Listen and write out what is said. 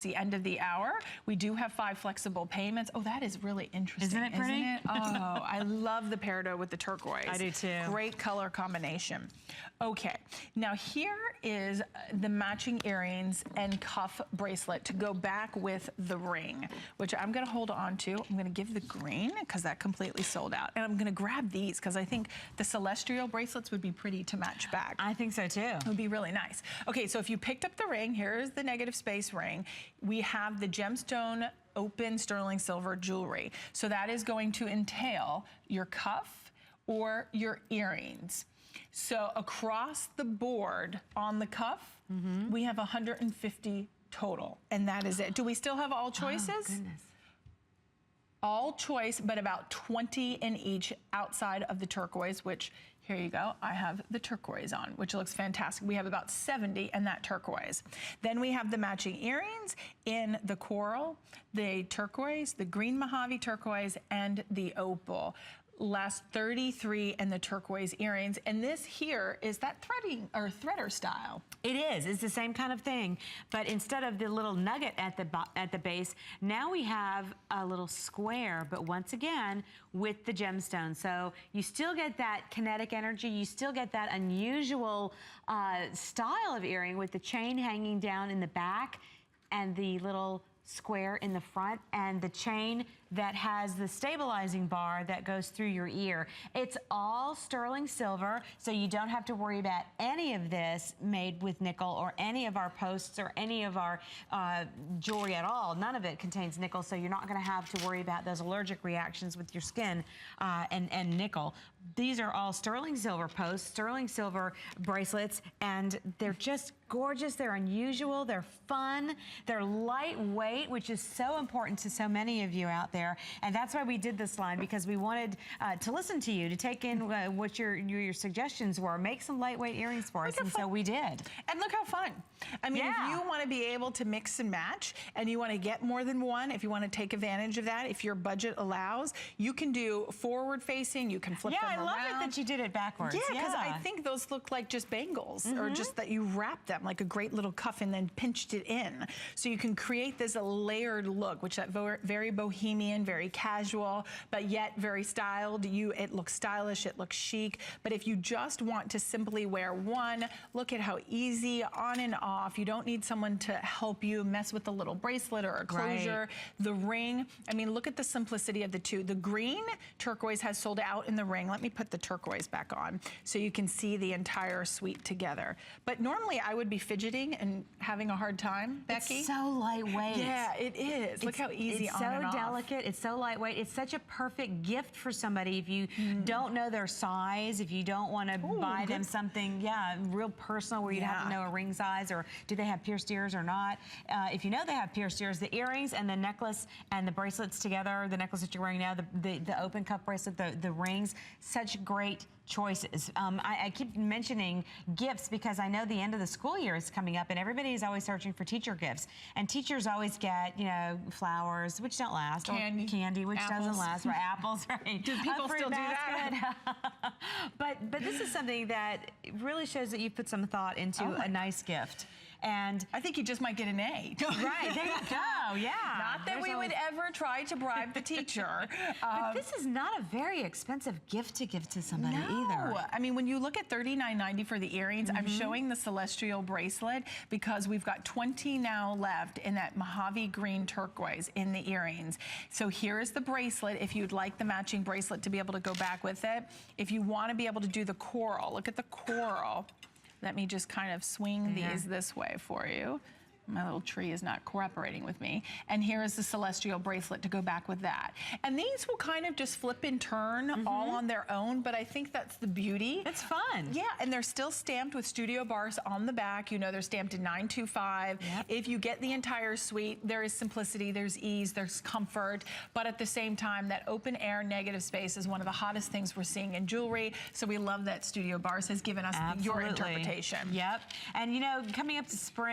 the end of the hour. We do have 5 flexible payments. Oh, that is really interesting. Isn't it pretty? Isn't it? Oh, I love the peridot with the turquoise. I do too. Great color combination. Okay, now here is the matching earrings and cuff bracelet to go back with the ring, which I'm gonna hold on to. I'm gonna give the green because that completely sold out. And I'm gonna grab these because I think the celestial bracelets would be pretty to match back. I think so too. It would be really nice. Okay, so if you picked up the ring, here's the negative space ring. We have the gemstone open sterling silver jewelry. So that is going to entail your cuff or your earrings. So across the board on the cuff, we have 150 total, and that is it. Do we still have all choices? Oh, goodness. All choice, but about 20 in each outside of the turquoise, which here you go. I have the turquoise on, which looks fantastic. We have about 70 in that turquoise. Then we have the matching earrings in the coral, the turquoise, the green Mojave turquoise, and the opal. Last 33 and the turquoise earrings. And this here is that threading or threader style. It is. It's the same kind of thing, but instead of the little nugget at the base, now we have a little square, but once again with the gemstone. So you still get that kinetic energy. You still get that unusual style of earring with the chain hanging down in the back and the little square in the front, and the chain that has the stabilizing bar that goes through your ear. It's all sterling silver, so you don't have to worry about any of this made with nickel or any of our posts or any of our jewelry at all. None of it contains nickel, so you're not going to have to worry about those allergic reactions with your skin and nickel. These are all sterling silver posts, sterling silver bracelets, and they're just gorgeous. They're unusual. They're fun. They're lightweight, which is so important to so many of you out there. And that's why we did this line, because we wanted to listen to you, to take in what your suggestions were. Make some lightweight earrings for us, and so we did. And look how fun. I mean, if you want to be able to mix and match, and you want to get more than one, if you want to take advantage of that, if your budget allows, you can do forward facing, you can flip them around. I love it that you did it backwards. Yeah, because I think those look like just bangles, or just that you wrapped them like a great little cuff and then pinched it in. So you can create this layered look, which that very bohemian, very casual, but yet very styled. It looks stylish, it looks chic. But if you just want to simply wear one, look at how easy, on and off. You don't need someone to help you mess with a little bracelet or a closure. The ring, I mean, look at the simplicity of the two. The green turquoise has sold out in the ring. Let me put the turquoise back on so you can see the entire suite together. But normally I would be fidgeting and having a hard time, Becky. It's so lightweight. Yeah, it is. Look how easy on and off. It's so delicate. It's so lightweight. It's such a perfect gift for somebody if you don't know their size, if you don't want to buy them something, real personal where you'd have to know a ring size, or do they have pierced ears or not. If you know they have pierced ears, the earrings and the necklace and the bracelets together, the necklace that you're wearing now, the open cuff bracelet, the rings, such great choices. I keep mentioning gifts because I know the end of the school year is coming up, and everybody is always searching for teacher gifts. And teachers always get, you know, flowers, which don't last, candy, or candy, which doesn't last, or apples, right? Do people still do that? but this is something that really shows that you've put some thought into a nice gift. And I think you just might get an A. Right, there you go, yeah. Not that we would ever try to bribe the teacher. But this is not a very expensive gift to give to somebody either. I mean, when you look at $39.90 for the earrings, I'm showing the celestial bracelet because we've got 20 now left in that Mojave green turquoise in the earrings. So here is the bracelet if you'd like the matching bracelet to be able to go back with it. If you want to be able to do the coral, look at the coral. Let me just kind of swing these this way for you. My little tree is not cooperating with me. And here is the celestial bracelet to go back with that. And these will kind of just flip and turn all on their own, but I think that's the beauty. It's fun. Yeah, and they're still stamped with Studio Barse on the back. You know, they're stamped in 925. If you get the entire suite, there is simplicity, there's ease, there's comfort, but at the same time, that open air negative space is one of the hottest things we're seeing in jewelry. So we love that Studio Barse has given us your interpretation. Yep. And you know, coming up to spring,